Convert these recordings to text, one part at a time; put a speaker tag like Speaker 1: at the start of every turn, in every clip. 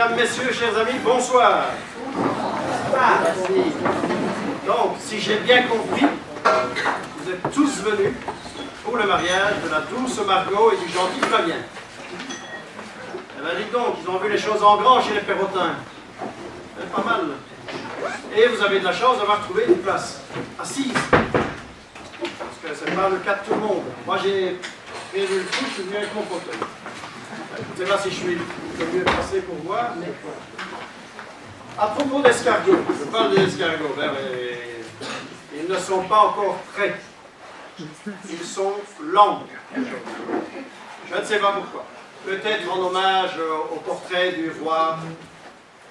Speaker 1: Mesdames, Messieurs, chers amis, bonsoir. Ah, merci. Donc, si j'ai bien compris, vous êtes tous venus pour le mariage de la douce Margot et du gentil Flavien. Eh bien, dites donc, ils ont vu les choses en grand chez les Perrotins. C'est pas mal. Et vous avez de la chance d'avoir trouvé une place assise. Parce que c'est pas le cas de tout le monde. Moi, j'ai prévu le coup, je suis venu avec mon fauteuil. Je ne sais pas si je suis le mieux placé pour voir, mais voilà. À propos d'escargots, je parle des escargots, ils ne sont pas encore prêts. Ils sont lents. Je ne sais pas pourquoi. Peut-être en hommage au portrait du roi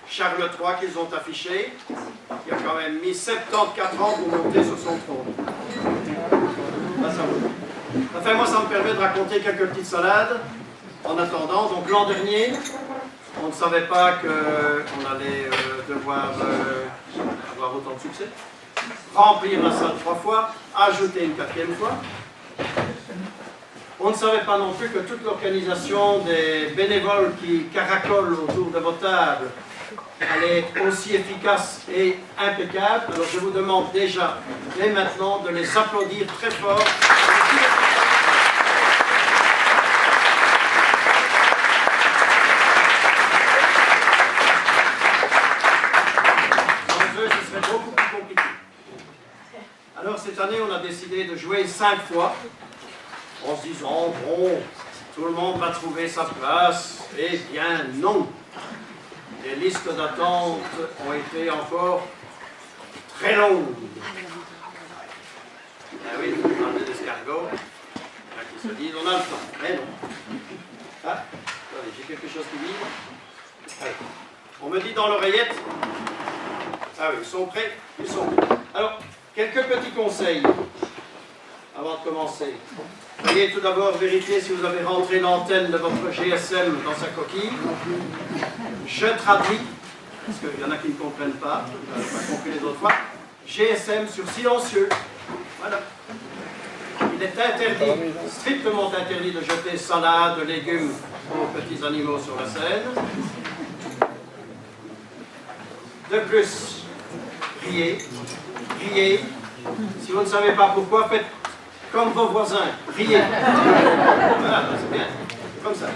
Speaker 1: Charles III qu'ils ont affiché, qui a quand même mis 74 ans pour monter sur son trône. Là, ça va. Enfin, moi, ça me permet de raconter quelques petites salades. En attendant, donc l'an dernier, on ne savait pas qu'on allait devoir avoir autant de succès. Remplir la salle 3 fois, ajouter une 4e fois. On ne savait pas non plus que toute l'organisation des bénévoles qui caracolent autour de vos tables allait être aussi efficace et impeccable. Alors je vous demande déjà, dès maintenant, de les applaudir très fort. Alors cette année, on a décidé de jouer 5 fois, en se disant, bon, tout le monde va trouver sa place. Eh bien non. Les listes d'attente ont été encore très longues. Ah oui, vous parlez d'escargots, qui se disent, on a le temps. Mais non. Ah, attendez, j'ai quelque chose qui vibre. Allez. On me dit dans l'oreillette. Ah oui, ils sont prêts. Ils sont prêts. Alors, quelques petits conseils avant de commencer. Veuillez tout d'abord vérifier si vous avez rentré l'antenne de votre GSM dans sa coquille. Je traduis, parce qu'il y en a qui ne comprennent pas, je n'avais pas compris les autres fois. GSM sur silencieux. Voilà. Il est interdit, strictement interdit de jeter salade, légumes aux petits animaux sur la scène. De plus, riez. Riez. Si vous ne savez pas pourquoi, faites comme vos voisins. Riez. Voilà, c'est bien. Comme ça.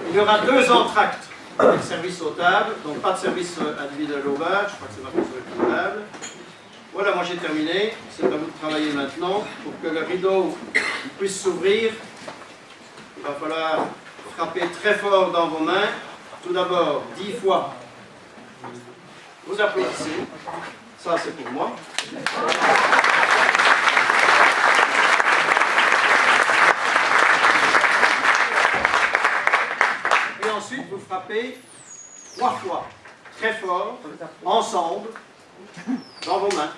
Speaker 1: Il y aura 2 entractes avec service aux tables, donc pas de service individuel au bar, je crois que c'est marqué sur le table. Voilà, moi j'ai terminé. C'est à vous de travailler maintenant. Pour que le rideau puisse s'ouvrir, il va falloir frapper très fort dans vos mains. Tout d'abord, 10 fois. Vous applaudissez. Ça, c'est pour moi. Et ensuite, vous frappez 3 fois, très fort, ensemble, dans vos mains.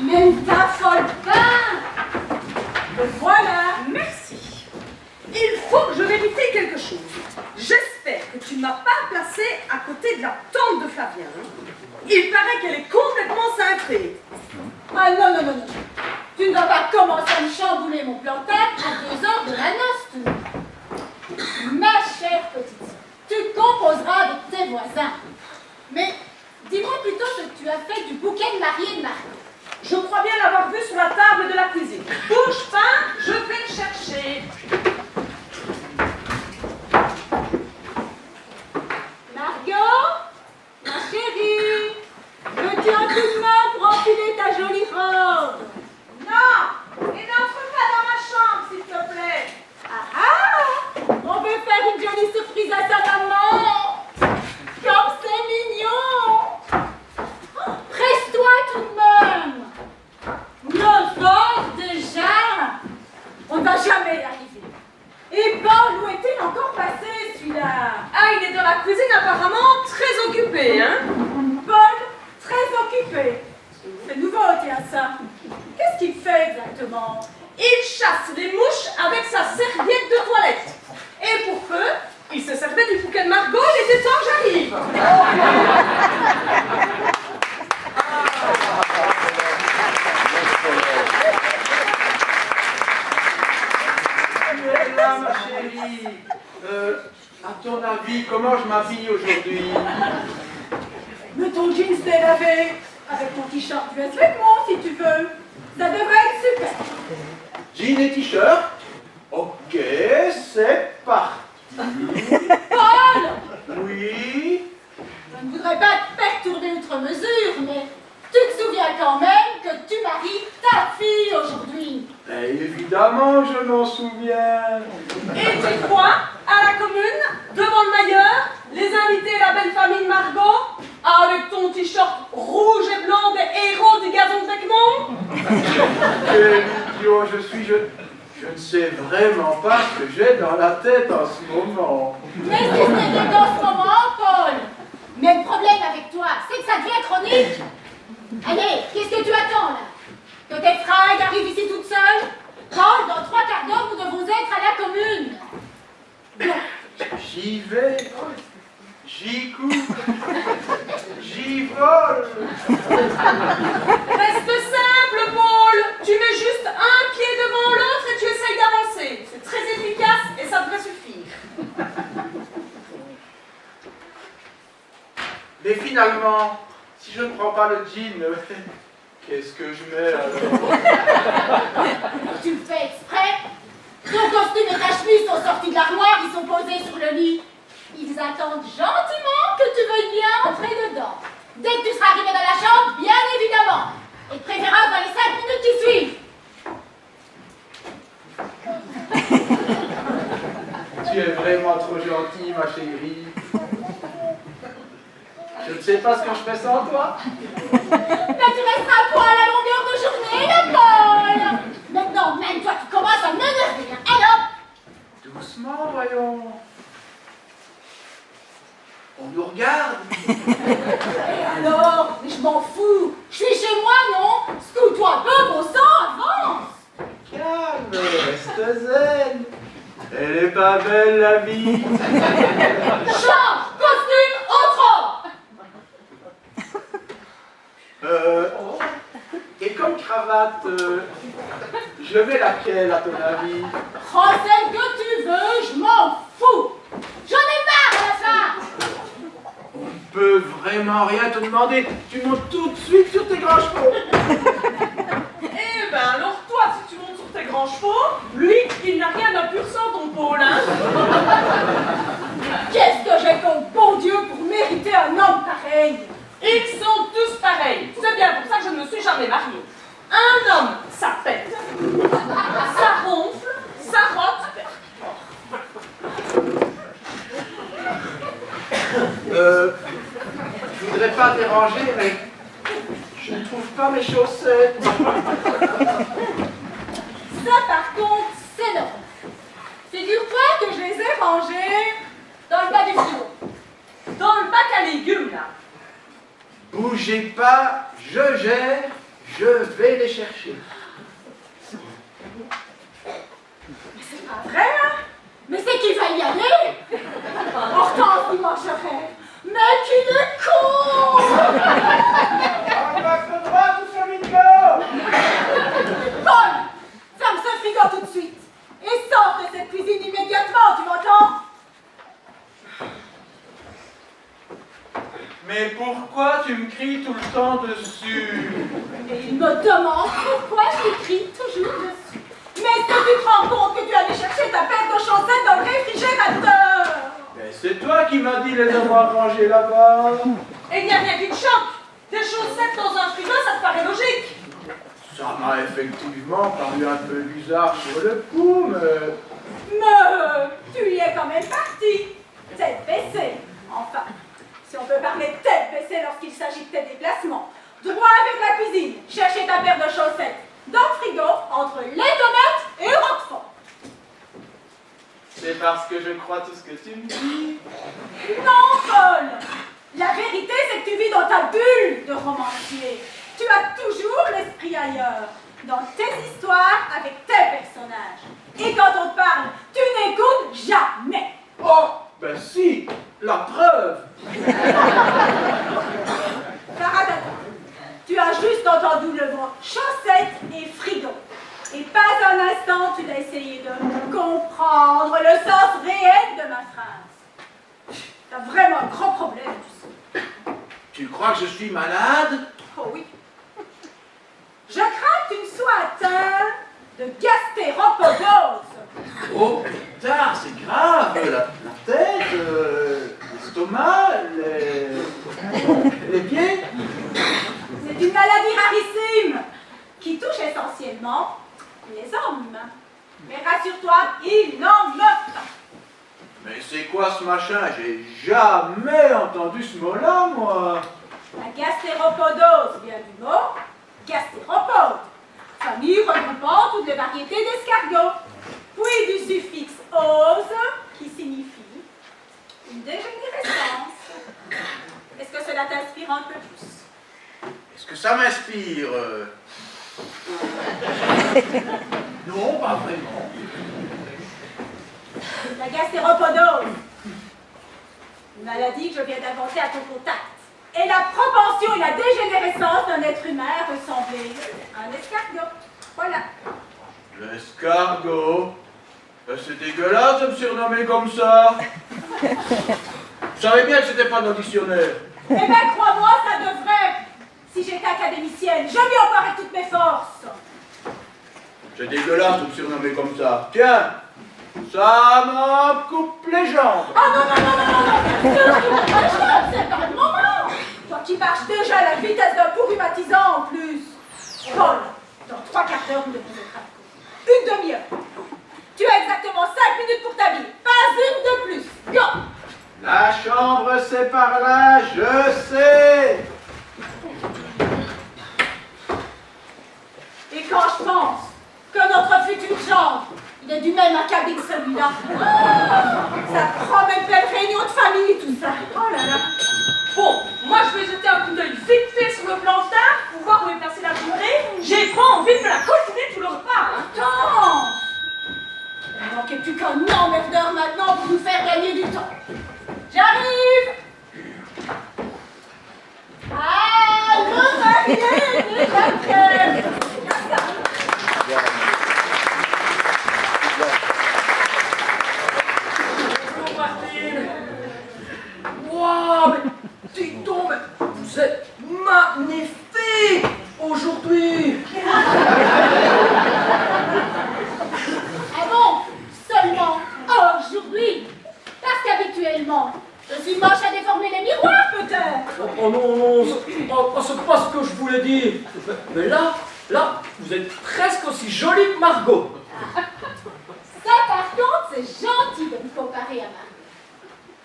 Speaker 2: Mais ne t'affole pas! Le voilà!
Speaker 3: Merci. Il faut que je vérifie quelque chose. J'espère que tu ne m'as pas placée à côté de la tante de Flavien. Il paraît qu'elle est complètement cintrée.
Speaker 2: Ah non, non, non, non. Tu ne vas pas commencer à me chambouler mon plantable à 2 heures de la noce, ma chère petite, tu composeras avec tes voisins. Mais dis-moi plutôt ce que tu as fait du bouquet de mariée de Margot.
Speaker 3: Je crois bien l'avoir vu sur la table de la cuisine. Bouge pas, je vais le chercher.
Speaker 2: Margot, ma chérie, veux-tu un coup de main pour enfiler ta jolie robe?
Speaker 3: Non, et n'entre pas dans ma chambre, s'il te plaît.
Speaker 2: Ah ah, on veut faire une jolie surprise à sa maman. Comme c'est mignon. Presse-toi tout de même. 9 heures déjà. On ne va jamais y arriver. Et Paul, où est-il encore passé celui-là?
Speaker 3: Ah, il est dans la cuisine apparemment très occupé, hein?
Speaker 2: Paul, très occupé. C'est nouveau, tiens ça. Qu'est-ce qu'il fait exactement?
Speaker 3: Il chasse les mouches avec sa serviette de toilette. Et pour m'appelle Margot, il était temps que j'arrive.
Speaker 4: Tu es là, ma chérie. À ton avis, comment je m'habille aujourd'hui?
Speaker 2: Mais ton jeans s'est lavé. Avec ton t-shirt US Vêtements, si tu veux. Ça devrait être super.
Speaker 4: Jean et t-shirt? Ok, c'est parti.
Speaker 2: Paul!
Speaker 4: Oui?
Speaker 2: Je ne voudrais pas te perturber outre mesure, mais tu te souviens quand même que tu maries ta fille aujourd'hui.
Speaker 4: Mais évidemment, je m'en souviens.
Speaker 3: Et tu crois, à la commune, devant le mailleur, les invités, la belle famille de Margot, avec ton t-shirt rouge et blanc des héros du gazon de Beckmont?
Speaker 4: Quel idiot je suis, je ne sais vraiment pas ce que j'ai dans la tête en ce moment.
Speaker 2: Mais si ce n'était qu'en ce moment, Paul. Mais le problème avec toi, c'est que ça devient chronique. Allez, qu'est-ce que tu attends là? Que tes fringues arrivent ici toutes seules? Paul, dans 3 quarts d'heure, nous devons être à la commune.
Speaker 4: J'y vais, j'y cours, j'y vole.
Speaker 3: Reste simple, Paul. Tu mets juste un pied devant l'autre et tu essayes d'avancer. C'est très efficace et ça devrait suffire.
Speaker 4: Mais finalement, si je ne prends pas le jean, qu'est-ce que je mets alors?
Speaker 2: Tu le fais exprès? Ton costume et ta chemise sont sortis de l'armoire, ils sont posés sur le lit. Ils attendent gentiment que tu veuilles bien entrer dedans. Dès que tu seras arrivé dans la chambre, bien évidemment. Et de préférence dans les 5 minutes qui suivent.
Speaker 4: Tu es vraiment trop gentille, ma chérie. Je ne sais pas ce que je fais sans toi.
Speaker 2: Mais tu resteras à poil à la longueur de journée, le Paul. Maintenant, même toi, tu commences à m'énerver. Hein. Alors,
Speaker 4: Doucement, voyons. On nous regarde.
Speaker 2: et alors, mais je m'en fous. Je suis chez moi, non? Scoue-toi un peu, bon sang, avance.
Speaker 4: Calme, reste zen. Elle est pas belle, la vie.
Speaker 2: Change, costume, autre.
Speaker 4: Et comme cravate, je mets laquelle, à ton avis?
Speaker 2: Prends celle que tu veux, je m'en fous. J'en ai marre à la fin.
Speaker 4: On ne peut vraiment rien te demander. Tu montes tout de suite sur tes grands chevaux.
Speaker 3: Eh ben alors toi, si tu montes sur tes grands chevaux, lui, il n'a rien à pur sang, ton Paul, hein.
Speaker 2: Qu'est-ce que j'ai comme bon Dieu pour mériter un homme pareil?
Speaker 3: Ils sont tous pareils. C'est bien pour ça que je ne me suis jamais mariée. Un homme, ça pète, ça ronfle, ça rote.
Speaker 4: Je voudrais pas déranger, mais je ne trouve pas mes chaussettes.
Speaker 2: Ça, par contre, c'est normal. Figure-toi que je les ai rangés dans le bas du frigo.
Speaker 3: Dans le bac à légumes, là.
Speaker 4: Bougez pas, je gère, je vais les chercher.
Speaker 2: Mais c'est pas vrai, hein? Mais c'est qu'il va y aller. Hortense, il mangerait. Mais qu'il est con!
Speaker 4: On va se droit tout ce bingo.
Speaker 2: Paul, ferme ce frigo tout de suite. Et sors de cette cuisine immédiatement, tu m'entends?
Speaker 4: Mais pourquoi tu me cries tout le temps dessus?
Speaker 2: Et il me demande pourquoi je crie toujours dessus. Mais est-ce que tu te rends compte que tu allais chercher ta paire de chaussettes dans le réfrigérateur?
Speaker 4: Mais c'est toi qui m'as dit les avoir rangées là-bas.
Speaker 3: Et il n'y a rien qui te choque. Des chaussettes dans un frigo, ça te paraît logique.
Speaker 4: Ça m'a effectivement paru un peu bizarre sur le coup, mais
Speaker 2: tu y es quand même parti. Tête baissée. Enfin, si on peut parler de tête baissée lorsqu'il s'agit de tes déplacements. Droit avec la cuisine. Chercher ta paire de chaussettes dans le frigo entre les tomates et le roquefort.
Speaker 4: c'est parce que je crois tout ce que tu me dis.
Speaker 2: Non, Paul. La vérité, c'est que tu vis dans ta bulle de romancier. Tu as toujours l'esprit ailleurs, dans tes histoires avec tes personnages. Et quand on te parle, tu n'écoutes jamais.
Speaker 4: Oh, ben si, la preuve.
Speaker 2: Taratata, tu as juste entendu le mot chaussette et frigo. Et pas un instant tu n'as essayé de comprendre le sens réel de ma phrase. T'as vraiment un gros problème, tu sais.
Speaker 4: Tu crois que je suis malade?
Speaker 2: Oh oui. Je crains que tu ne sois atteint de gastéropodose.
Speaker 4: Oh putain, c'est grave. La tête, l'estomac, les pieds.
Speaker 2: C'est une maladie rarissime qui touche essentiellement les hommes. Mais rassure-toi, il n'en meurt pas.
Speaker 4: Mais c'est quoi ce machin? J'ai jamais entendu ce mot-là, moi.
Speaker 2: La gastéropodose vient du mot gastéropode, famille regroupant toutes les variétés d'escargots, puis du suffixe ose qui signifie une dégénérescence. Est-ce que cela t'inspire un peu plus?
Speaker 4: Est-ce que ça m'inspire? Non, pas vraiment.
Speaker 2: La gastéropodose, une maladie que je viens d'inventer à ton contact, est la propension et la dégénérescence d'un être humain à ressembler à un escargot. Voilà.
Speaker 4: L'escargot? C'est dégueulasse de me surnommer comme ça. Je savais bien que c'était pas dans le dictionnaire.
Speaker 2: Eh bien, crois-moi, ça devrait. Si j'étais académicienne, je m'y emparais toutes mes forces.
Speaker 4: C'est dégueulasse de me surnommer comme ça. Tiens, ça m'en coupe les jambes.
Speaker 2: Ah non, non, non, non, non, non. C'est pas le moment. Toi qui marches déjà à la vitesse d'un pou rhumatisant en plus. Paul, dans 3 quarts d'heure, nous devons être à la cour. Une demi-heure. Tu as exactement 5 minutes pour t'habiller. Pas une de plus. Go.
Speaker 4: La chambre, c'est par là, je sais.
Speaker 2: Et quand je pense que notre futur genre, il est du même acabit que celui-là. Ça promet une belle réunion de famille, tout ça. Oh là là.
Speaker 3: Bon, moi je vais jeter un coup d'œil vite fait sur le plantain pour voir où est placée la journée. J'ai pas envie de me la coltiner tout le repas.
Speaker 2: Attends. Il ne manquait plus qu'un emmerdeur maintenant pour nous faire gagner du temps. J'arrive. Ah, le marié est déjà prêt.
Speaker 5: Bonjour Martine. Waouh, mais dis donc, mais vous êtes magnifique aujourd'hui.
Speaker 2: Ah bon, seulement aujourd'hui. Parce qu'habituellement, je suis moche à déformer les miroirs peut-être.
Speaker 5: Oh non, non, c'est pas ce que je voulais dire. Mais là, vous êtes presque aussi jolie que Margot.
Speaker 2: Ça par contre, c'est gentil de me comparer à Marie.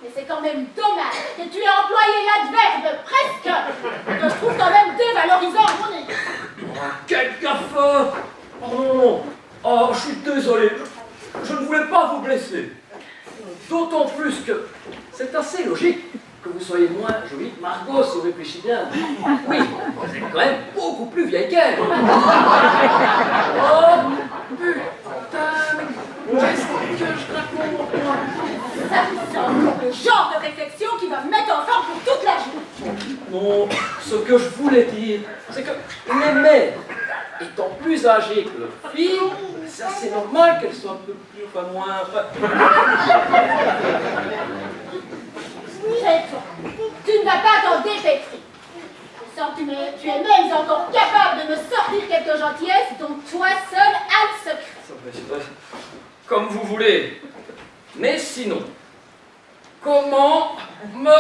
Speaker 2: Mais c'est quand même dommage que tu aies employé l'adverbe presque, que je trouve quand même dévalorisant à mon égard.
Speaker 5: Oh, quel gaffeur. Oh non, oh, je suis désolé. Je ne voulais pas vous blesser. D'autant plus que c'est assez logique que vous soyez moins jolie que Margot, si vous réfléchissez bien. Oui, vous êtes quand même beaucoup plus vieille qu'elle. Oh, putain, mais qu'est-ce que je raconte, moi?
Speaker 2: Ça, c'est encore le genre de réflexion qui va me mettre en forme pour toute la journée.
Speaker 5: Non, ce que je voulais dire, c'est que les mères, étant plus âgées que leurs filles, c'est assez normal qu'elles soient un peu plus, enfin moins...
Speaker 2: C'est toi. Tu ne vas pas t'en dépêtrer. Je sens que tu es même encore capable de me sortir quelques gentillesses dont toi seul as le secret.
Speaker 5: Comme vous voulez. Mais sinon, comment me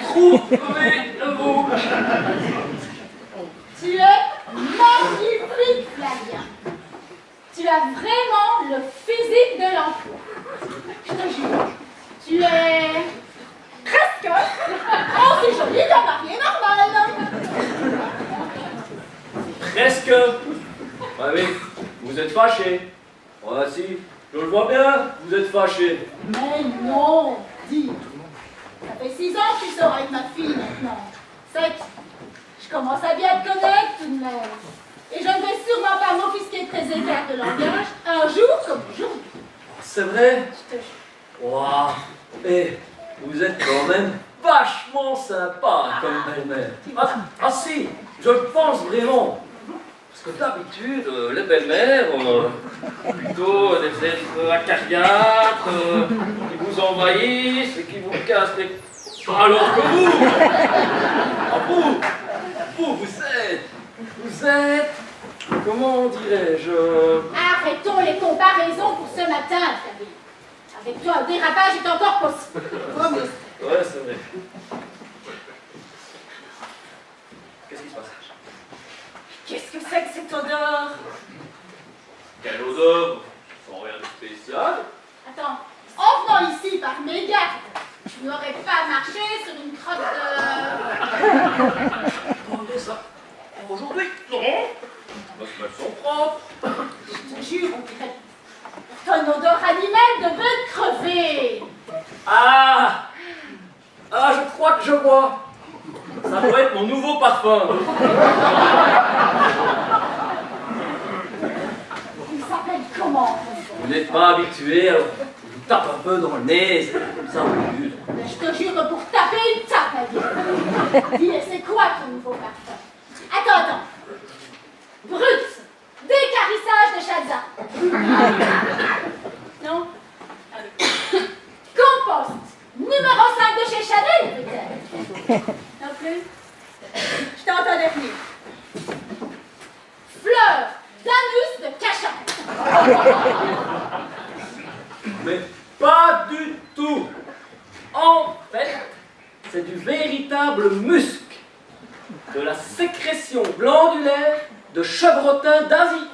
Speaker 5: trouvez-vous?
Speaker 2: Tu es magnifique, Flavien. Tu as vraiment le physique de l'emploi. Je te jure. Tu es presque aussi jolie qu'un marié normal.
Speaker 5: Presque. Ah oui, vous êtes fâché. Ah si, je le vois bien, vous êtes fâché.
Speaker 2: Mais non, dis. Ça fait 6 ans que tu sors avec ma fille maintenant. 7. Je commence à bien te connaître tout de même. Et je ne vais sûrement pas m'offusquer de tes écarts de langage un jour comme aujourd'hui.
Speaker 5: C'est vrai?
Speaker 2: Je te jure.
Speaker 5: Waouh. Et vous êtes quand même vachement sympa comme belle-mère. Ah si, je le pense vraiment. Parce que d'habitude, les belles-mères, plutôt des êtres acariâtres, qui vous envahissent et qui vous cassent les... Alors que vous êtes, comment dirais-je...
Speaker 2: Arrêtons les comparaisons pour ce matin, Flavie. Avec toi, le dérapage est encore possible.
Speaker 5: Ouais, c'est vrai. Qu'est-ce qui se passe?
Speaker 3: Qu'est-ce que c'est que cette odeur?
Speaker 5: Quelle odeur? Sans rien de spécial.
Speaker 2: Attends, en venant ici par mégarde, je n'aurais pas marché sur une crotte de...
Speaker 5: Prenez ça. Aujourd'hui, non. Parce qu'elles sont propres.
Speaker 2: Je te jure, on dirait une odeur animale de bœuf crevé.
Speaker 5: Ah, je crois que je vois. Ça doit être mon nouveau parfum.
Speaker 2: Il s'appelle comment?
Speaker 5: Vous n'êtes pas habitué, alors je vous tape un peu dans le nez, c'est comme ça au début.
Speaker 2: Mais je te jure que pour taper, il tape à dire. Dis, et c'est quoi ton nouveau parfum? Attends. Brut, décarissage de Chalza. Non? Compost, numéro 5 de chez Chanel, peut-être? Non plus? Je t'entendais venir. Fleur d'anus de cachan.
Speaker 5: Mais pas du tout. En fait, c'est du véritable musc. De la sécrétion glandulaire de chevrotins d'Asie.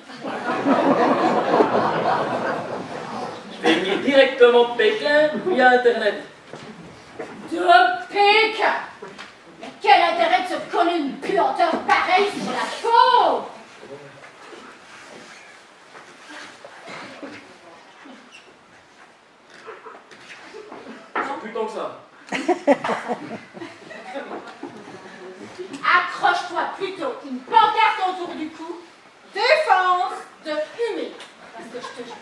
Speaker 5: Je vais venir directement de Pékin via Internet.
Speaker 2: De Pékin! Mais quel intérêt de se coller une puanteur pareille sur la peau?
Speaker 5: C'est plus tant que ça.
Speaker 2: Accroche-toi plutôt une pancarte autour du cou. Défense de humer. Parce que je te jure.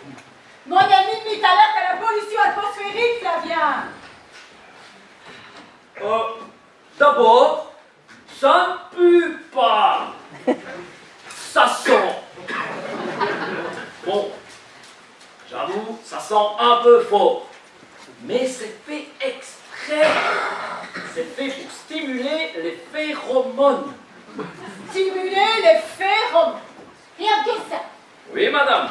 Speaker 2: Mon ami mit alerte à la pollution atmosphérique, Flavien.
Speaker 5: D'abord, ça ne pue pas. Ça sent. Bon, j'avoue, ça sent un peu fort. Mais c'est fait exprès. C'est fait pour stimuler les phéromones.
Speaker 2: Stimuler les phéromones. Rien que ça.
Speaker 5: Oui, madame.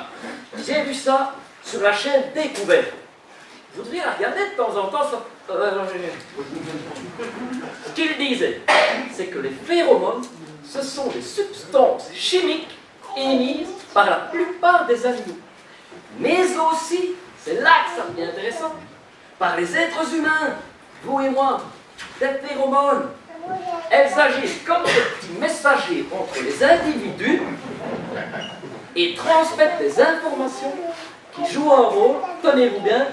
Speaker 5: J'ai vu ça sur la chaîne Découverte. Vous devriez la regarder de temps en temps. Ce qu'il disait, c'est que les phéromones, ce sont des substances chimiques émises par la plupart des animaux. Mais aussi, c'est là que ça devient intéressant, par les êtres humains, vous et moi. Des phéromones, elles agissent comme des petits messagers entre les individus et transmettent des informations qui jouent un rôle, tenez-vous bien,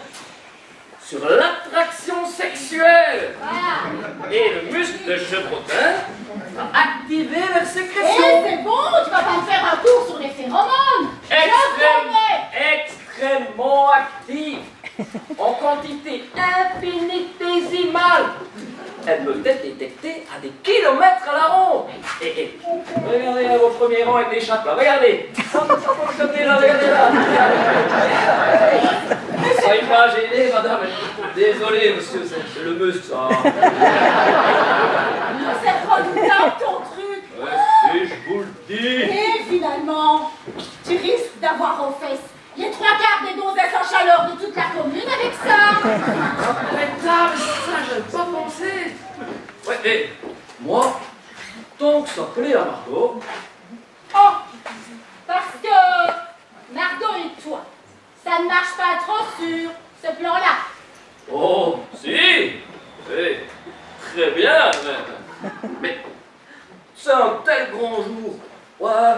Speaker 5: sur l'attraction sexuelle.
Speaker 2: Voilà.
Speaker 5: Et le muscle de chevrotin va activer leur
Speaker 2: Eh,
Speaker 5: sécrétion.
Speaker 2: c'est bon, tu vas pas me faire un cours sur les phéromones.
Speaker 5: Extrêmement active, en quantité infinitésimale. Elle peut être détectée à des kilomètres à la ronde. Et regardez là, vos premiers rangs avec les chapes là, regardez. Ça fonctionne là, regardez là. Soyez pas gêné, madame. Désolé, monsieur, c'est le muscle, ça.
Speaker 2: C'est redoutable ton truc.
Speaker 5: Ouais, si, je vous le dis.
Speaker 2: Et finalement, tu risques d'avoir aux fesses les 3/4 des gonzesses en chaleur de toute la commune avec ça.
Speaker 5: Mais ça, j'avais pas pensé. Ouais, et moi, tant que ça plaît à Margot.
Speaker 2: Oh, parce que Margot et toi, ça ne marche pas trop sur ce plan-là.
Speaker 5: Oh, si. Eh, très bien, même. Mais c'est un tel grand jour. Ouais,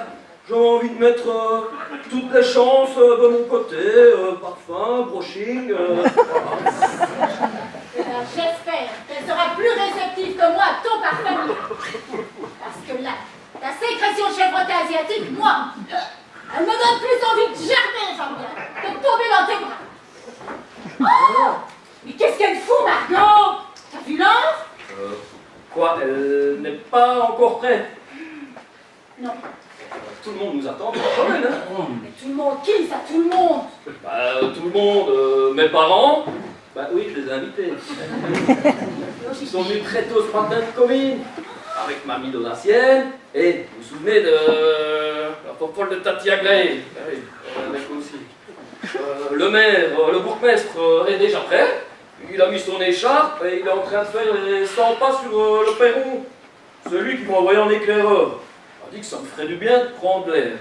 Speaker 5: j'ai envie de mettre toutes les chances de mon côté. Parfum, brushing.
Speaker 2: J'espère qu'elle sera plus réceptive que moi à ton parfum. Parce que là, ta sécrétion de chevrotin asiatique, moi, elle me donne plus envie de germer, Fabien, que de tomber dans tes bras. Oh, mais qu'est-ce qu'elle fout, Margot?
Speaker 5: Quoi, elle n'est pas encore prête?
Speaker 2: Non.
Speaker 5: Tout le monde nous attend quand même, hein?
Speaker 2: Mais tout le monde, qui ça, tout le monde?
Speaker 5: Tout le monde, mes parents, oui, je les ai invités. Ils sont venus très tôt ce matin de commune, avec mamie Donatienne, et vous vous souvenez de la fofolle de Tati Agré, oui, avec aussi. Le maire, le bourgmestre est déjà prêt, il a mis son écharpe et il est en train de faire les 100 pas sur le perron. Celui qui m'a envoyé en éclaireur. Il a dit que ça me ferait du bien de prendre l'air.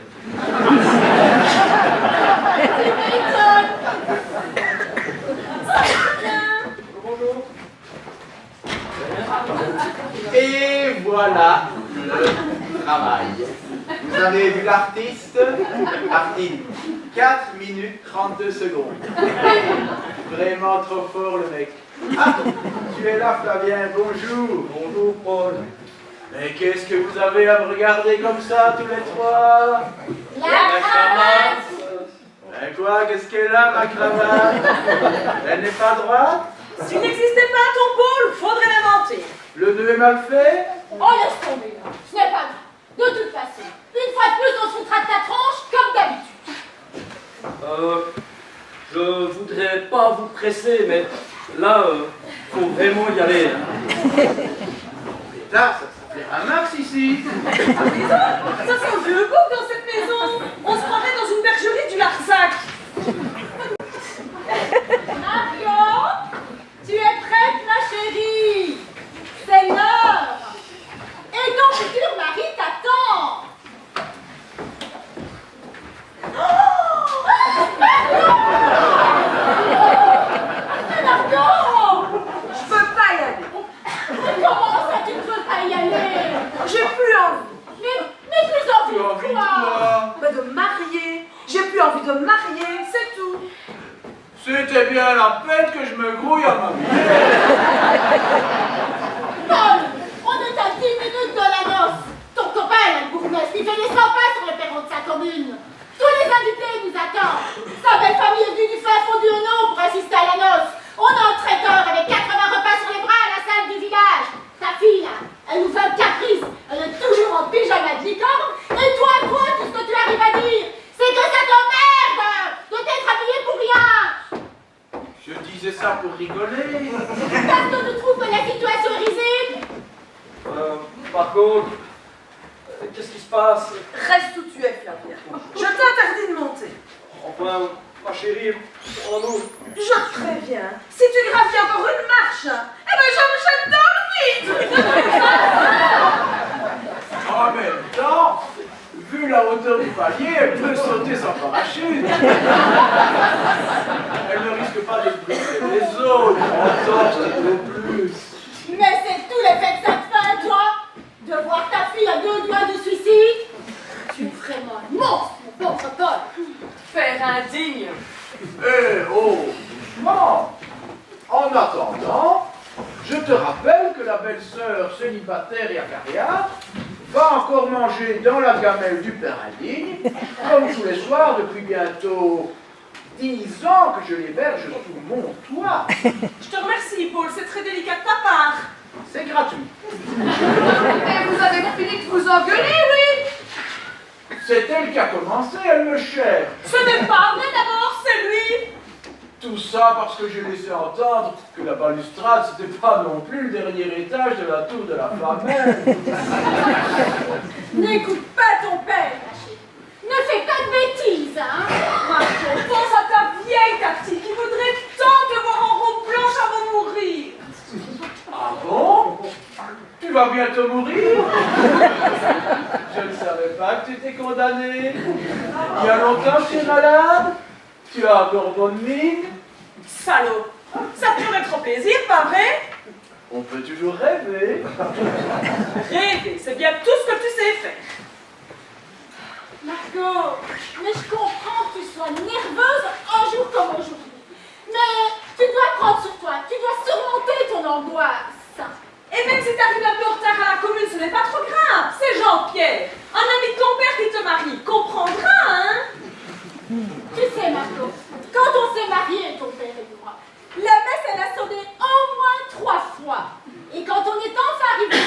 Speaker 5: Bonjour.
Speaker 4: Et voilà le travail. Vous avez vu l'artiste? Martine, 4 minutes 32 secondes. Vraiment trop fort le mec. Ah, tu es là Flavien, bonjour.
Speaker 5: Bonjour Paul.
Speaker 4: Mais qu'est-ce que vous avez à me regarder comme ça tous les trois?
Speaker 2: La cravate!
Speaker 4: Ben quoi, qu'est-ce qu'elle a ma cravate? Elle n'est pas droite?
Speaker 3: S'il n'existait pas ton pôle, faudrait l'inventer.
Speaker 4: Le nœud est mal fait?
Speaker 2: Oh, laisse tomber, là. Ce n'est pas grave. De toute façon, une fois de plus, on se foutra de ta tronche, comme d'habitude.
Speaker 5: Je voudrais pas vous presser, mais là, faut vraiment y aller.
Speaker 4: Là, ça fait un max ici.
Speaker 3: Ça sent le goût dans cette maison. On se croirait dans une bergerie du Larzac.
Speaker 2: Margot, tu es prête, ma chérie? C'est l'heure. Et ton futur mari t'attend. Margot!
Speaker 3: Je peux pas y aller.
Speaker 2: Mais comment ça, tu ne veux pas y aller?
Speaker 3: J'ai plus envie.
Speaker 2: Mais plus envie
Speaker 4: Tu as envie
Speaker 2: de
Speaker 4: de
Speaker 2: quoi?
Speaker 4: quoi?
Speaker 3: Bah, de marier. J'ai plus envie de me marier, c'est tout.
Speaker 4: C'était bien la peine que je me grouille à ma vie.
Speaker 2: Paul, on est à 10 minutes de la noce. Ton copain, le bourgmestre, il fait les 100 pas sur le perron de sa commune. Tous les invités nous attendent. Sa belle famille est venue du fin fond du Hainaut pour assister à la noce. On a un traiteur avec 80 repas sur les bras à la salle du village. Ta fille, là, elle nous fait un caprice. Elle est toujours en pyjama de licorne. Et toi, tout ce que tu arrives à dire, c'est que ça t'emmerde de t'être habillé pour rien.
Speaker 4: Je disais ça pour rigoler.
Speaker 2: Parce que tu trouves que la situation est risible.
Speaker 5: Par contre, qu'est-ce qui se passe?
Speaker 3: Reste où tu es, Flavien. Je t'interdis de monter.
Speaker 5: Enfin, ma chérie, prends-nous.
Speaker 3: Je te préviens, si tu gravis encore une marche, eh ben je me jette dans le vide.
Speaker 4: En même temps, vu la hauteur du palier, elle peut sauter sans parachute. Elle ne risque pas de blesser les autres. En torche de plus.
Speaker 2: Mais c'est tout l'effet que ça te fait, toi, de voir ta fille à 2 doigts de suicide. Tu es vraiment un monstre, mon pauvre Paul.
Speaker 3: Faire indigne.
Speaker 4: Eh oh, doucement. En attendant, je te rappelle que la belle-sœur célibataire et acariâtre va encore manger dans la gamelle du père indigne, comme tous les soirs depuis bientôt 10 ans que je l'héberge sous mon toit.
Speaker 3: Je te remercie, Paul, c'est très délicat de ta part.
Speaker 4: C'est gratuit.
Speaker 3: Et vous avez fini de vous engueuler, oui?
Speaker 4: C'est elle qui a commencé, elle me cherche.
Speaker 3: Ce n'est pas vrai d'abord, c'est lui.
Speaker 4: Tout ça parce que j'ai laissé entendre que la balustrade, c'était pas non plus le dernier étage de la tour de la Flamelle.
Speaker 2: N'écoute pas ton père, ma chérie. Ne fais pas de bêtises, hein.
Speaker 3: Marco, pense à ta vieille tactique qui voudrait tant te voir en robe blanche avant de mourir.
Speaker 4: Ah bon? Tu vas bientôt mourir? Je ne savais pas que tu étais condamné. Il y a longtemps que tu es malade? Tu as encore bonne mine?
Speaker 3: Salaud. Ça te ferait trop plaisir, pas vrai?
Speaker 4: On peut toujours rêver.
Speaker 3: Rêver, c'est bien tout ce que tu sais faire.
Speaker 2: Margot, mais je comprends que tu sois nerveuse un jour comme aujourd'hui. Mais tu dois prendre sur toi, tu dois surmonter ton angoisse.
Speaker 3: Et même si t'arrives un peu en retard à la commune, ce n'est pas trop grave. C'est Jean-Pierre, un ami de ton père qui te marie. Comprendra, hein?
Speaker 2: Tu sais, Margot, quand on s'est mariés, ton père et moi, la messe, elle a sonné au moins 3 fois. Et quand on est enfin arrivé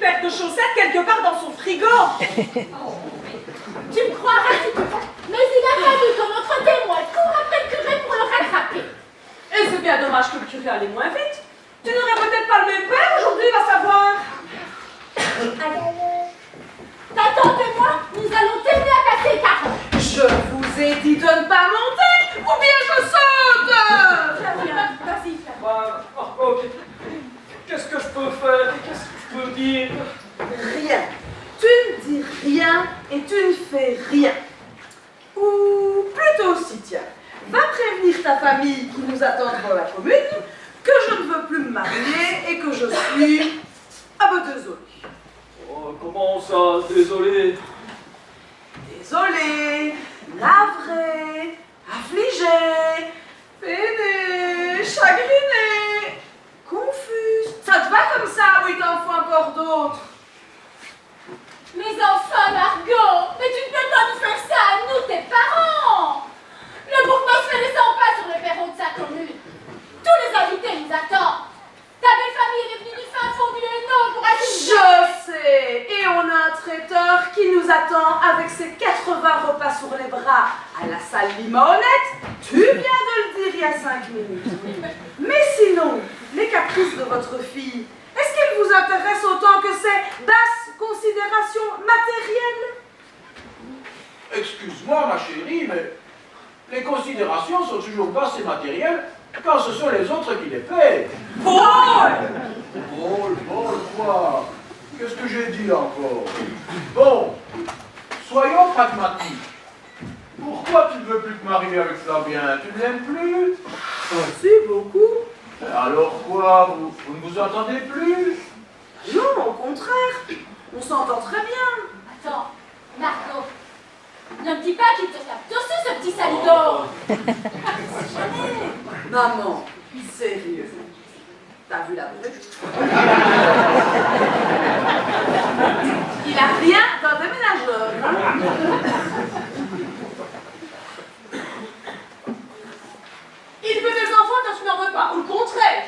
Speaker 3: paire de chaussettes quelque part dans son frigo.
Speaker 2: Tu me croirais si tu veux. Mais il a fallu que notre témoin court après le curé pour le rattraper.
Speaker 3: Et c'est bien dommage que le curé allait moins vite. Tu n'aurais peut-être pas le même père aujourd'hui, va savoir.
Speaker 2: Allez. Ta tante et moi, nous allons t'aider à passer les carottes.
Speaker 3: Je vous ai dit de ne pas monter, ou bien je saute.
Speaker 2: Vas-y, Flavien.
Speaker 5: Ok. Qu'est-ce que je peux faire? Qu'est-ce que je peux dire?
Speaker 3: Rien. Tu ne dis rien et tu ne fais rien. Ou plutôt si, tiens, va prévenir ta famille qui nous attend dans la commune que je ne veux plus me marier et que je suis à peu désolée.
Speaker 5: Oh, comment ça, désolé?
Speaker 3: Désolée, navrée, affligée, peinée, chagrinée, confuse. Ça te va comme ça ou il t'en faut encore d'autres?
Speaker 2: Mais enfin, Margot, mais tu ne peux pas nous faire ça à nous, tes parents. Le bourgmestre ne fait les 100 pas sur le perron de sa commune. Tous les invités nous attendent. Ta belle famille est venue du fin fond du Hainaut pour assister.
Speaker 3: Je sais. Et on a un traiteur qui nous attend avec ses 80 repas sur les bras à la salle Limonette. Tu viens de le dire il y a 5 minutes. Mais sinon, les caprices de votre fille, est-ce qu'elles vous intéressent autant que ces basses considérations matérielles?
Speaker 4: Excuse-moi, ma chérie, mais les considérations sont toujours basses et matérielles quand ce sont les autres qui les paient.
Speaker 3: Paul!
Speaker 4: Paul, quoi? Qu'est-ce que j'ai dit encore? Bon, soyons pragmatiques. Pourquoi tu ne veux plus te marier avec Flavien? Tu ne l'aimes plus?
Speaker 3: Si, beaucoup.
Speaker 4: Alors quoi? Vous ne vous entendez plus?
Speaker 3: Non, au contraire. On s'entend très bien.
Speaker 2: Attends, Margot, ne me dis pas qu'il te tape dessus, ce petit salidor.
Speaker 3: Maman, sérieux. T'as vu la brute? Il a rien d'un déménageur, hein? Il veut des enfants quand tu n'en veux pas, ou le contraire.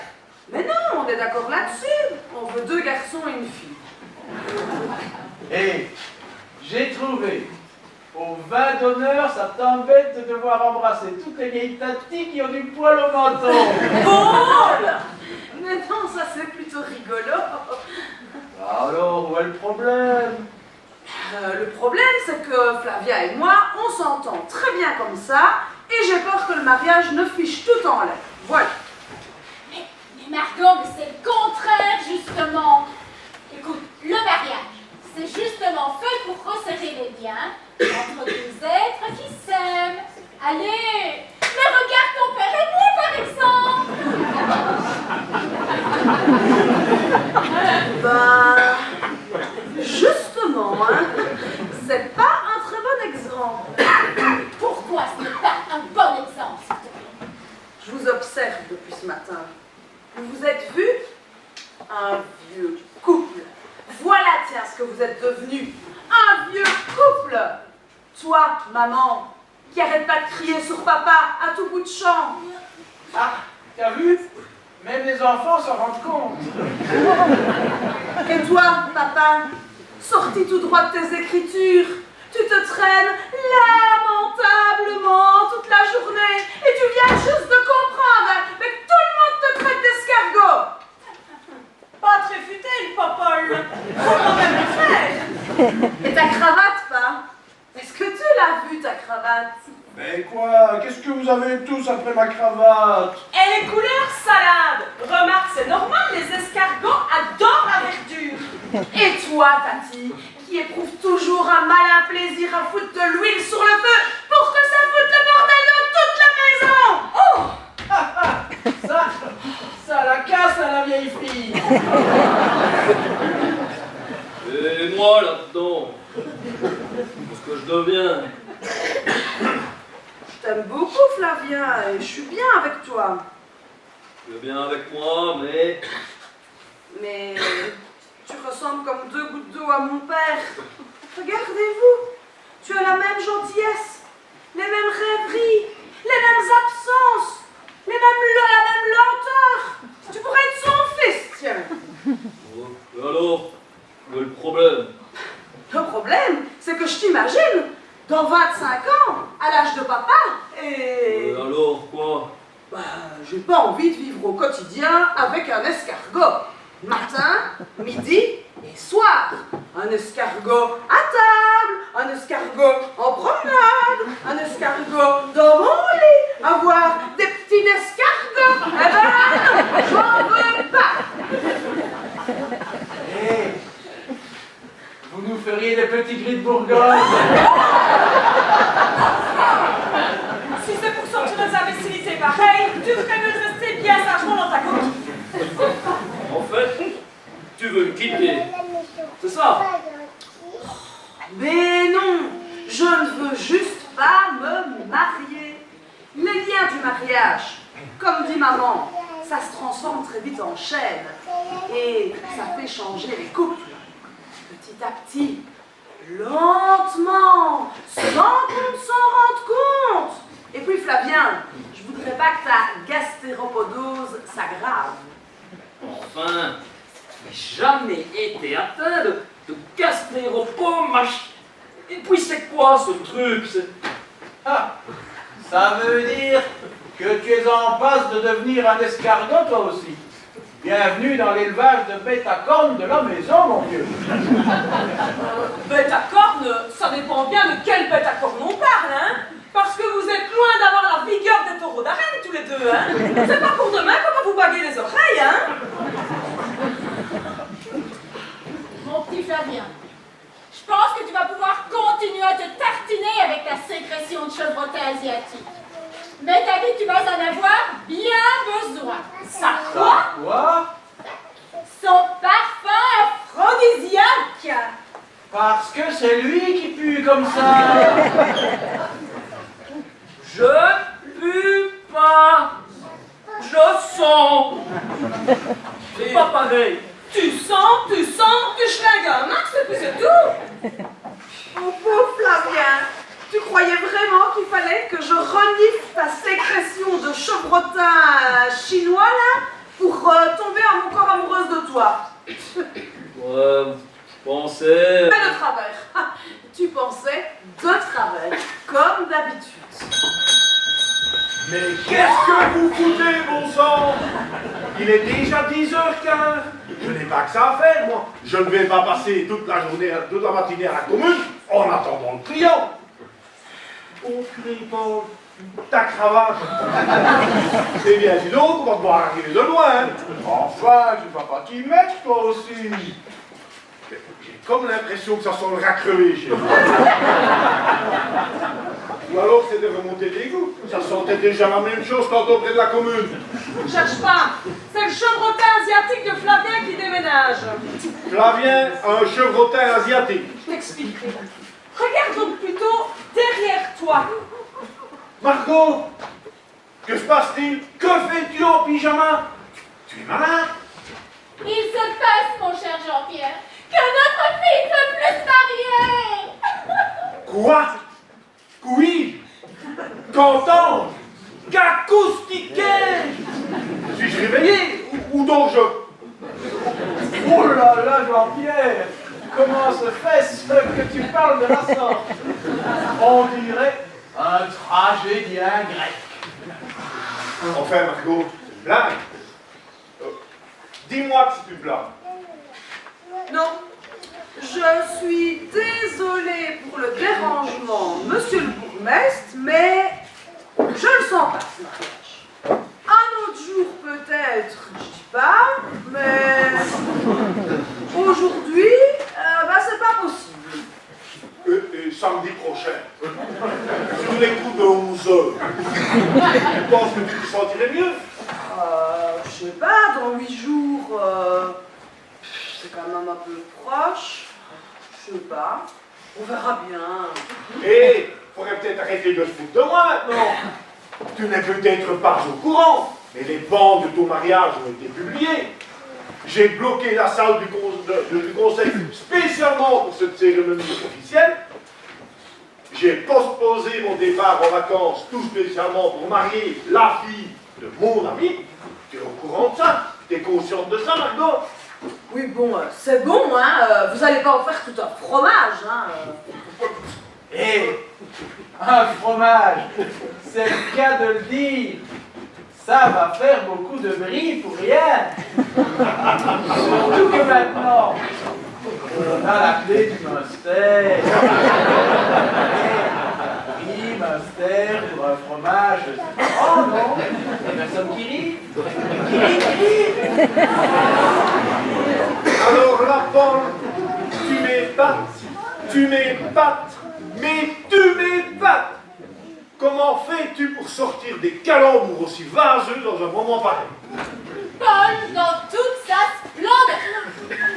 Speaker 3: Mais non, on est d'accord là-dessus. On veut 2 garçons et une fille.
Speaker 4: Et j'ai trouvé. Au vin d'honneur, ça t'embête de devoir embrasser toutes les vieilles tatis qui ont du poil au menton.
Speaker 3: Paul! Mais non, ça c'est plutôt rigolo.
Speaker 4: Alors, où est le problème?
Speaker 3: Le problème, c'est que Flavia et moi, on s'entend très bien comme ça, et j'ai peur que le mariage ne fiche tout en l'air. Voilà.
Speaker 2: Mais Margot, mais c'est le contraire, justement. Écoute, le mariage, c'est justement fait pour resserrer les liens entre 2 êtres qui s'aiment. Allez, mais regarde ton père et moi, par exemple.
Speaker 3: Justement, hein, c'est pas un très bon exemple.
Speaker 2: Pourquoi ce n'est pas un bon exemple, s'il te plaît?
Speaker 3: Je vous observe depuis ce matin. Vous vous êtes vus? Un vieux couple. Voilà, tiens, ce que vous êtes devenus. Un vieux couple. Toi, maman, qui arrête pas de crier sur papa à tout bout de champ.
Speaker 4: Ah, t'as vu? Même les enfants s'en rendent compte.
Speaker 3: Et toi, papa, sorti tout droit de tes écritures, tu te traînes lamentablement toute la journée et tu viens juste de comprendre, mais que tout le monde te traite d'escargot. Pas très futé, le popole. Faut quand même le faire. Et ta cravate, pas? Est-ce que tu l'as vue, ta cravate?
Speaker 4: Mais quoi? Qu'est-ce que vous avez tous après ma cravate?
Speaker 3: Elle est couleur salade. Remarque, c'est normal, les escargots adorent la verdure. Et toi, Tati, qui éprouve toujours un malin plaisir à foutre de l'huile sur le feu pour que ça foute le bordel dans toute la maison. Oh!
Speaker 4: Ça la casse à la vieille fille.
Speaker 5: Et moi là-dedans? Qu'est-ce que je deviens?
Speaker 3: Je t'aime beaucoup, Flavia, et je suis bien avec toi.
Speaker 5: Tu es bien avec moi, mais...
Speaker 3: Mais tu ressembles comme 2 gouttes d'eau à mon père. Regardez-vous, tu as la même gentillesse, les mêmes rêveries, les mêmes absences, la même lenteur. Tu pourrais être son fils, tiens.
Speaker 5: Oh, et alors? Où est le problème?
Speaker 3: Le problème, c'est que je t'imagine, dans 25 ans, à l'âge de papa, et...
Speaker 5: Alors quoi?
Speaker 3: Ben, j'ai pas envie de vivre au quotidien avec un escargot. Matin, midi et soir. Un escargot à table, un escargot en promenade, un escargot dans mon lit. Avoir des petits escargots, eh ben, j'en veux pas.
Speaker 4: Hé, vous nous feriez des petits gris de Bourgogne.
Speaker 3: Si c'est pour sortir des imbécilités pareilles, tu ferais mieux de rester bien sagement dans ta coquille.
Speaker 5: En fait, tu veux me quitter. C'est ça?
Speaker 3: Mais non, je ne veux juste pas me marier. Les liens du mariage, comme dit maman, ça se transforme très vite en chaîne. Et ça fait changer les couples. Petit à petit, lentement, sans qu'on s'en rende compte. Et puis Flavien, je voudrais pas que ta gastéropodose s'aggrave.
Speaker 5: Enfin, je n'ai jamais été atteint de gastéropomachie. Et puis c'est quoi ce truc?
Speaker 4: Ah, ça veut dire que tu es en passe de devenir un escargot toi aussi. Bienvenue dans l'élevage de bêtes à cornes de la maison, mon vieux.
Speaker 3: Bête à cornes, ça dépend bien de quelle bête à cornes on parle, hein? Parce que vous êtes loin d'avoir la vigueur des taureaux d'arène tous les deux, hein? C'est pas pour demain qu'on va vous baguer les oreilles, hein?
Speaker 2: Mon petit Flavien, je pense que tu vas pouvoir continuer à te tartiner avec ta sécrétion de chevrotin asiatique. Mais ta vie, tu vas en avoir bien besoin.
Speaker 3: Ça quoi?
Speaker 4: Quoi?
Speaker 2: Son parfum aphrodisiaque.
Speaker 4: Parce que c'est lui qui pue comme ça.
Speaker 5: Je pue pas. Je sens. C'est pas pareil.
Speaker 3: Tu sens, tu schlingues un max et puis c'est tout. Mon pauvre Flavien, tu croyais vraiment qu'il fallait que je renifle ta sécrétion de chevrotin chinois là pour tomber encore amoureuse de toi?
Speaker 5: Ouais, je pensais...
Speaker 3: Mais de travers. Tu pensais de travers, comme d'habitude.
Speaker 1: Mais qu'est-ce que vous foutez, bon sang? Il est déjà 10h15. Je n'ai pas que ça à faire, moi. Je ne vais pas passer toute la journée, toute la matinée à la commune en attendant le client. Oh, purée, Paul, ta cravate. Eh bien, dis donc, on va devoir arriver de loin.
Speaker 4: Enfin, tu vas pas t'y mettre, toi aussi.
Speaker 1: J'ai comme l'impression que ça sent le rat crevé chez moi. Ou alors c'est de remonter l'égout. Ça sentait déjà la même chose quand on près de la commune.
Speaker 3: Cherche pas, c'est le chevrotin asiatique de Flavien qui déménage.
Speaker 1: Flavien, un chevrotin asiatique.
Speaker 3: Je t'expliquerai. Regarde donc plutôt derrière toi.
Speaker 1: Margot, que se passe-t-il? Que fais-tu en pyjama? Tu es malade?
Speaker 2: Il se passe, mon cher Jean-Pierre, que notre fille ne peut plus se marier.
Speaker 1: Quoi? Oui? Qu'entends? Qu'acoustiquer? Suis-je réveillé? Ou donc je...
Speaker 4: Oh là là, Jean-Pierre, comment se fait-ce que tu parles de la sorte? On dirait un tragédien grec.
Speaker 1: Enfin, Margot, c'est une blague. Dis-moi que c'est une blague.
Speaker 3: Non, je suis désolée pour le dérangement, monsieur le bourgmestre, mais je le sens pas, ce mariage. Un autre jour peut-être, je dis pas, mais aujourd'hui, c'est pas possible.
Speaker 1: Et samedi prochain, sur les coups de 11 heures, tu penses que tu te sentirais mieux?
Speaker 3: Je sais pas, dans 8 jours, c'est quand même un peu proche. Je sais pas, on verra bien.
Speaker 1: Et faudrait peut-être arrêter de se foutre de moi maintenant. Tu n'es peut-être pas au courant, mais les bandes de ton mariage ont été publiées. J'ai bloqué la salle du conseil spécialement pour cette cérémonie officielle. J'ai postposé mon départ en vacances tout spécialement pour marier la fille de mon ami. Tu es au courant de ça? Tu es consciente de ça, Margot?
Speaker 3: Oui, bon, c'est bon, hein. Vous allez pas en faire tout un fromage, hein.
Speaker 4: Eh, un fromage, c'est le cas de le dire. Ça va faire beaucoup de bris pour rien. Surtout que maintenant, on a la clé du Munster. Oui, Munster pour un fromage. Oh non, il y a personne qui rit. Qui rit.
Speaker 1: Alors là, Paul, tu m'épates, mais tu m'épates. Comment fais-tu pour sortir des calembours aussi vaseux dans un moment pareil?
Speaker 2: Paul, dans toute sa splendeur.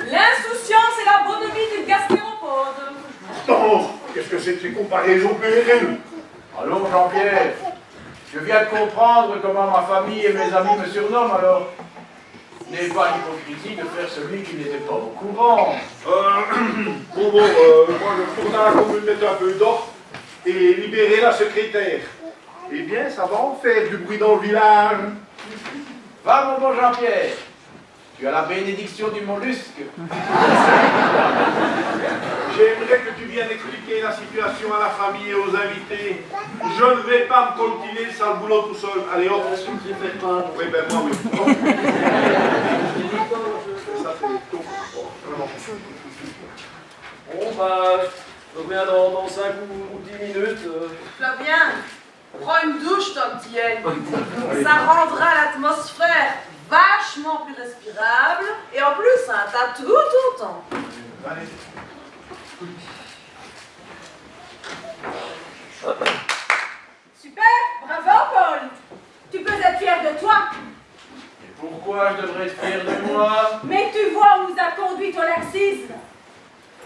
Speaker 3: L'insouciance et la bonhomie du gastéropode.
Speaker 1: Pourtant, qu'est-ce que c'est que ces comparaisons puériles?
Speaker 4: Allons, Jean-Pierre, je viens de comprendre comment ma famille et mes amis me surnomment, alors n'est pas l'hypocrisie de faire celui qui n'était pas au courant.
Speaker 1: Moi je retourne à la commune mettre un peu d'ordre et libérer la secrétaire. Eh bien, ça va en faire du bruit dans le village.
Speaker 4: Va, mon bon Jean-Pierre, tu as la bénédiction du mollusque.
Speaker 1: J'aimerais que tu viennes expliquer la situation à la famille et aux invités. Je ne vais pas me coltiner le sale boulot tout seul. Allez, hop. Oui, ben moi, oui. Ça, c'est tout. Vraiment.
Speaker 5: Bon, bah, je reviens dans 5 ou 10 minutes.
Speaker 3: Flavien, prends une douche, ton petit aile. Ça rendra l'atmosphère vachement plus respirable. Et en plus, hein, t'as tout autant.
Speaker 1: Allez.
Speaker 2: Super, bravo Paul. Tu peux être fier de toi.
Speaker 4: Et pourquoi je devrais être fier de moi?
Speaker 2: Mais tu vois où nous a conduit ton laxisme.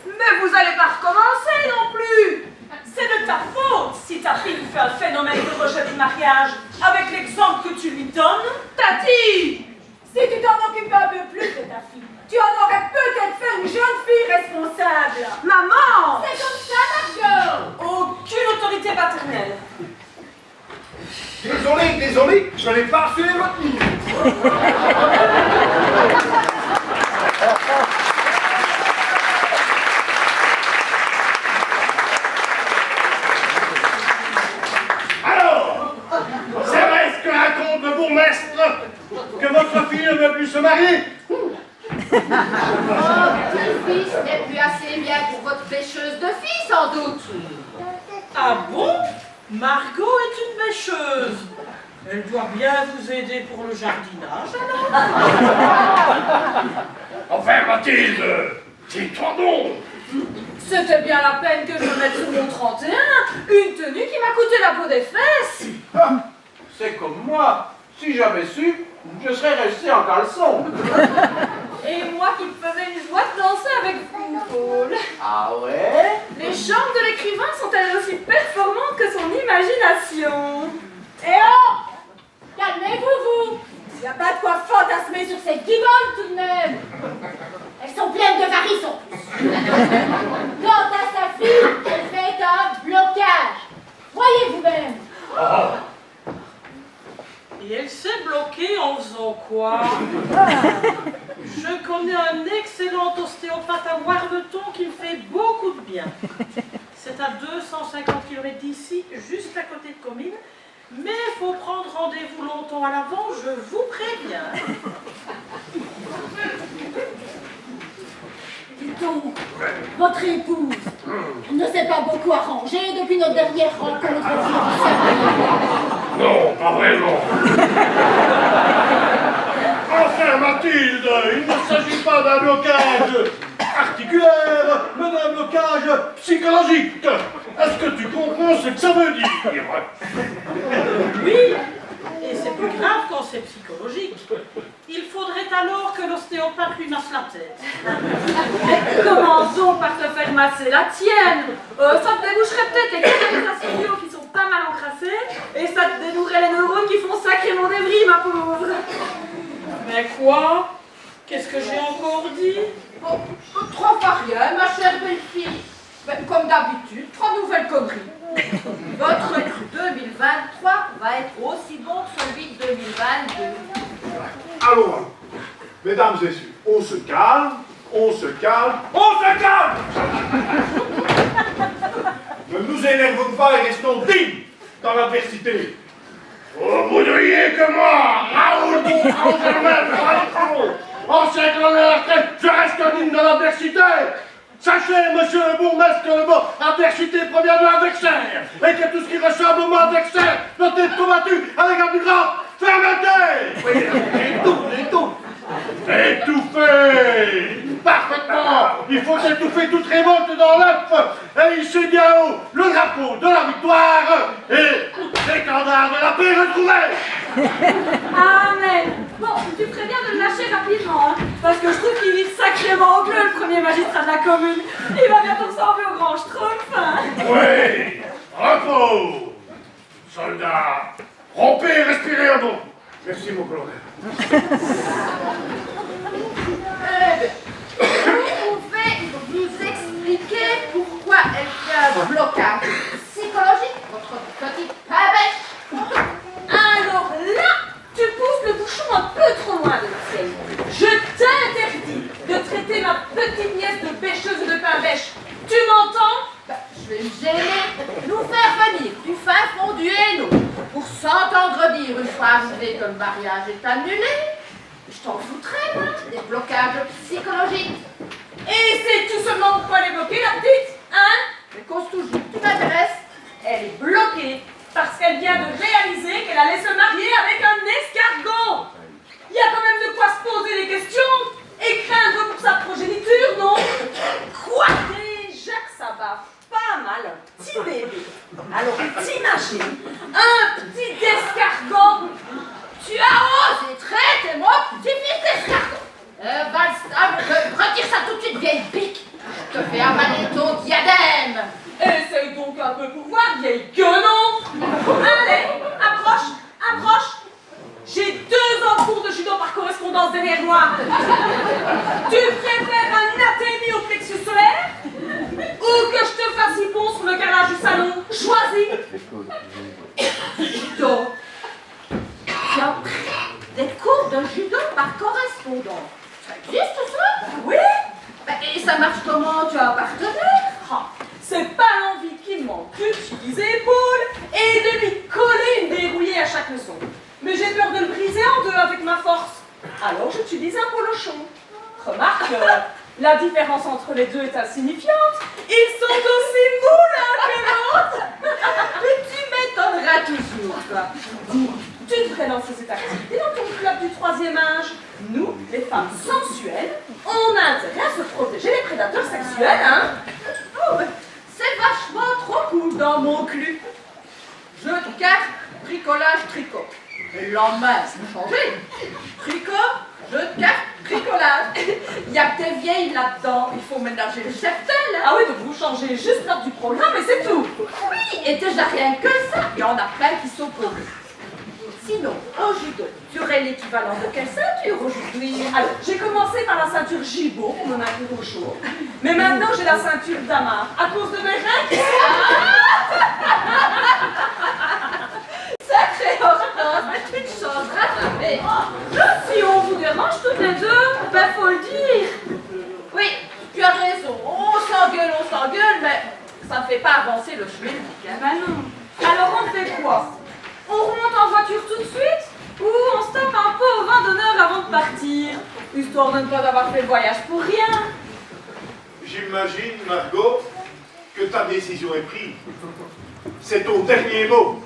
Speaker 3: Mais vous allez pas recommencer non plus. C'est de ta faute si ta fille fait un phénomène de rejet du mariage avec l'exemple que tu lui donnes. Tati!
Speaker 2: Si tu t'en occupes un peu plus de ta fille, tu en aurais peut-être fait une jeune fille responsable.
Speaker 3: Maman!
Speaker 2: C'est comme ça, Margot.
Speaker 3: Aucune autorité paternelle.
Speaker 1: Désolé, je n'ai pas fait votre ligne. Alors, c'est vrai ce que raconte le bourgmestre, que votre fille ne veut plus se marier?
Speaker 6: Oh, votre fils n'est plus assez bien pour votre pêcheuse de filles, sans doute.
Speaker 7: Ah bon? Margot est une bêcheuse. Elle doit bien vous aider pour le jardinage, alors?
Speaker 1: Enfin, Mathilde, dis-toi donc.
Speaker 3: C'était bien la peine que je me mette sur mon 31, une tenue qui m'a coûté la peau des fesses.
Speaker 4: Ah, c'est comme moi. Si j'avais su, je serais resté en caleçon.
Speaker 3: Et moi qui me faisais une joie de danser avec vous, Paul.
Speaker 4: Ah ouais?
Speaker 3: Les jambes de l'écrivain sont-elles aussi performantes que son imagination?
Speaker 2: Eh oh, calmez-vous, vous. Il n'y a pas de quoi fantasmer sur ces guibolles tout de même. Elles sont pleines de varices en plus. Quant à sa fille, elle fait un blocage. Voyez vous-même.
Speaker 7: Et elle s'est bloquée en faisant quoi? Je connais un excellent ostéopathe à Warneton qui me fait beaucoup de bien. C'est à 250 km d'ici, juste à côté de Comines. Mais il faut prendre rendez-vous longtemps à l'avance, je vous préviens.
Speaker 2: Dites donc, votre épouse ne s'est pas beaucoup arrangée depuis notre dernière rencontre.
Speaker 1: Non, pas vraiment. Enfin, Mathilde, il ne s'agit pas d'un blocage articulaire, mais d'un blocage psychologique. Est-ce que tu comprends ce que ça veut dire?
Speaker 7: Oui, et c'est plus grave quand c'est psychologique. Il faudrait alors que l'ostéopathe lui masse la tête.
Speaker 3: Commençons par te faire masser la tienne. Ça te déboucherait peut-être les canalisations bio qui sont pas mal encrassées, et ça te dénouerait les neurones qui font sacrément des bris, ma pauvre.
Speaker 7: Mais quoi? Qu'est-ce que j'ai encore dit?
Speaker 6: Oh, trop pas rien, ma chère belle-fille. Mais comme d'habitude, 3 nouvelles conneries. Votre cru 2023 va être aussi bon que celui de 2022.
Speaker 1: Allons, mesdames et messieurs,
Speaker 4: On se calme, on se calme, on se calme. Ne nous énervons pas et restons dignes dans l'adversité. Vous voudriez que moi, Raoul Germain, ancien colonel à la retraite, je reste digne de l'adversité? Sachez, monsieur le bourgmestre, que le mot adversité provient de l'adversaire, et que tout ce qui ressemble au mot adversaire doit être combattu à l'égard du grand fermeté. Oui, étouffer. Parfaitement. Il faut étouffer toute révolte dans l'œuf et hisser bien haut le drapeau de la victoire et l'étendard de la paix retrouvée.
Speaker 3: Amen. Bon, tu ferais bien de le lâcher rapidement, hein, parce que je trouve qu'il vit sacrément au bleu, le premier magistrat de la commune. Il va bientôt ressembler au grand Schtroumpf. Hein.
Speaker 4: Oui, repos. Soldats, rompez et respirez un bon. Merci, mon colonel.
Speaker 6: Vous pouvez nous expliquer pourquoi elle fait un blocage psychologique, votre petite pabèche?
Speaker 3: Alors là, tu pousses le bouchon un peu trop loin de l'océan. Je t'interdis de traiter ma petite nièce de bêcheuse de pain bêche. Tu m'entends?
Speaker 6: Je vais me gêner, nous faire venir du fin fond du Hainaut pour s'entendre dire une fois arrivé que le mariage est annulé. Je t'en foutrais, moi, des blocages psychologiques.
Speaker 3: Et c'est tout seulement pourquoi elle est bloquée, la petite, hein?
Speaker 6: Mais cause toujours qui m'intéresse.
Speaker 3: Elle est bloquée parce qu'elle vient de réaliser qu'elle allait se marier avec un escargot. Il y a quand même de quoi se poser des questions et craindre pour sa progéniture, non? Quoi? Déjà que ça va pas mal, un petit bébé. Alors t'imagines, un petit escargot.
Speaker 6: Tu as osé traiter mon petit-fils d'escargot. Valstable, retire ça tout de suite, vieille pique. Je te fais avaler ton diadème.
Speaker 3: Essaye donc un peu pour voir, vieille guenon. Allez, approche, approche. J'ai 2 ans de cours de judo par correspondance derrière moi. Tu préfères un athémie au plexus solaire ou que je te fasse y pont sur le carrelage du salon? Choisis.
Speaker 6: Judo. Tu as pris des cours de judo par correspondance. Ça existe, ça?
Speaker 3: Oui.
Speaker 6: Et ça marche comment? Tu as un partenaire?
Speaker 3: Ah, c'est pas l'envie qui me manque d'utiliser l'épaule et de lui coller une dérouillée à chaque leçon. Mais j'ai peur de le briser en deux avec ma force. Alors j'utilise un polochon. Remarque, la différence entre les deux est insignifiante. Ils sont aussi mous l'un que l'autre.
Speaker 6: Mais tu m'étonneras toujours, toi.
Speaker 3: Dis, tu devrais lancer cette activité dans ton club du 3e âge. Nous, les femmes sensuelles, on a intérêt à se protéger des prédateurs sexuels, hein?
Speaker 6: Oh, c'est vachement trop cool dans mon club. Jeu de cartes, bricolage, tricot. Et le lendemain, c'est changé. Tricot, jeu de cartes, bricolage. Il y a que des vieilles là-dedans. Il faut ménager le cheptel. Hein.
Speaker 3: Ah oui, donc vous changez juste l'heure du programme et c'est tout.
Speaker 6: Oui, et déjà rien que ça. Il y en a plein qui s'opposent. Sinon, au judo, tu aurais l'équivalent de quelle ceinture aujourd'hui?
Speaker 3: Alors, j'ai commencé par la ceinture Gibaud pour me maintenir au chaud. Mais maintenant, j'ai la ceinture Damar à cause de mes reins.
Speaker 6: Sacré Hortense, mais tu te changeras jamais.
Speaker 3: Si on vous dérange toutes les deux, ben faut le dire.
Speaker 6: Oui, tu as raison. On s'engueule, mais ça ne fait pas avancer le chemin.
Speaker 3: Ben non. Alors on fait quoi? On remonte en voiture tout de suite? Ou on stoppe un peu au vin d'honneur avant de partir? Histoire de ne pas avoir fait le voyage pour rien.
Speaker 8: J'imagine, Margot, que ta décision est prise. C'est ton dernier mot.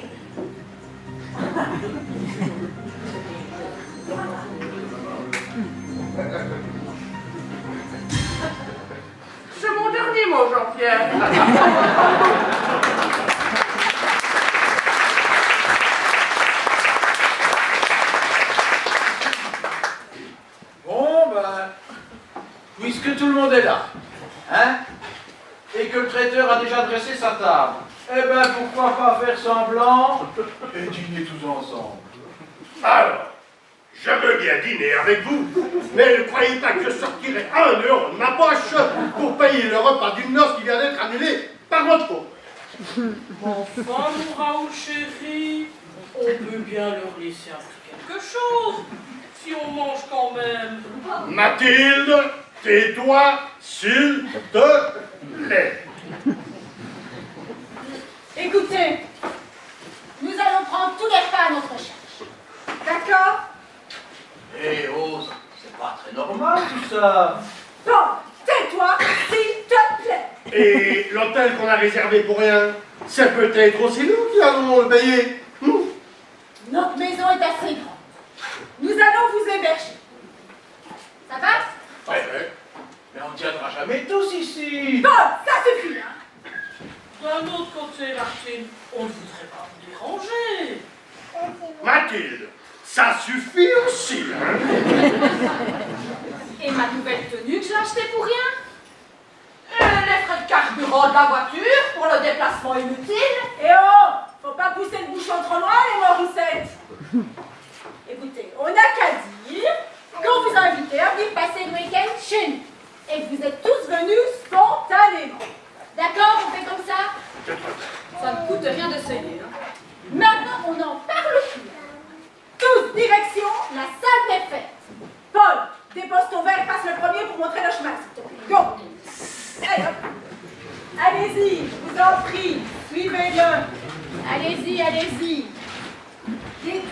Speaker 6: C'est mon dernier mot, Jean-Pierre.
Speaker 4: Bon, ben, puisque tout le monde est là, hein, et que le traiteur a déjà dressé sa table, eh ben, pourquoi pas faire semblant et dîner tous ensemble?
Speaker 8: Alors, je veux bien dîner avec vous, mais ne croyez pas que je sortirai 1 euro de ma poche pour payer le repas d'une noce qui vient d'être annulée par votre faute.
Speaker 7: Enfin, mon Raoul chéri, on peut bien leur laisser un petit quelque chose. si on mange quand même.
Speaker 8: Mathilde, tais-toi, s'il te plaît.
Speaker 2: Écoutez, nous allons prendre tous les repas à notre charge. D'accord?
Speaker 4: Eh oh, c'est pas très normal tout ça.
Speaker 2: Bon, tais-toi, s'il te plaît.
Speaker 8: Et l'hôtel qu'on a réservé pour rien, c'est peut-être aussi nous qui allons le payer.
Speaker 2: Notre maison est assez grande. Nous allons vous héberger. Ça va?
Speaker 4: Ouais. Mais on ne tiendra jamais tous ici.
Speaker 2: Bon, ça suffit, hein.
Speaker 7: D'un autre côté, Martine, on ne voudrait pas vous déranger.
Speaker 8: Mathilde, ça suffit aussi, hein?
Speaker 2: Et ma nouvelle tenue que j'ai achetée pour rien?
Speaker 6: Les frais de carburant de la voiture pour le déplacement inutile.
Speaker 2: Eh oh, faut pas pousser le bouchon trop loin, les Morissettes. Écoutez, on n'a qu'à dire qu'on vous a invité à venir passer le week-end chez nous. Et que vous êtes tous venus spontanément. D'accord, on fait comme ça?
Speaker 6: Ça ne coûte rien d'essayer. Hein.
Speaker 2: Maintenant, on n'en parle plus. Tous, direction la salle des fêtes. Paul, dépose ton verre et passe le premier pour montrer le chemin, s'il te plaît. Go! Allez, hop. Allez-y, je vous en prie, suivez-le. Allez-y, allez-y. Dites,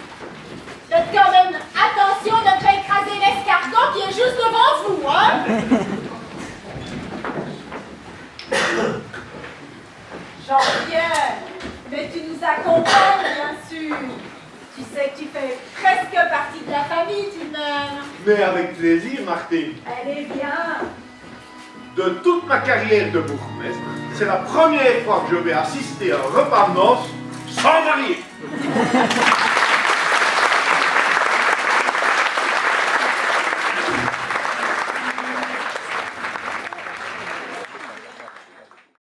Speaker 2: faites quand même attention de ne pas écraser l'escargot qui est juste devant vous, hein? Jean-Pierre, mais tu nous accompagnes, bien sûr. Tu sais que tu fais presque partie de la famille, tout de même.
Speaker 8: Mais avec plaisir, Martine.
Speaker 2: Allez, viens.
Speaker 8: De toute ma carrière de bourgmestre, c'est la première fois que je vais assister à un repas de noces sans marié.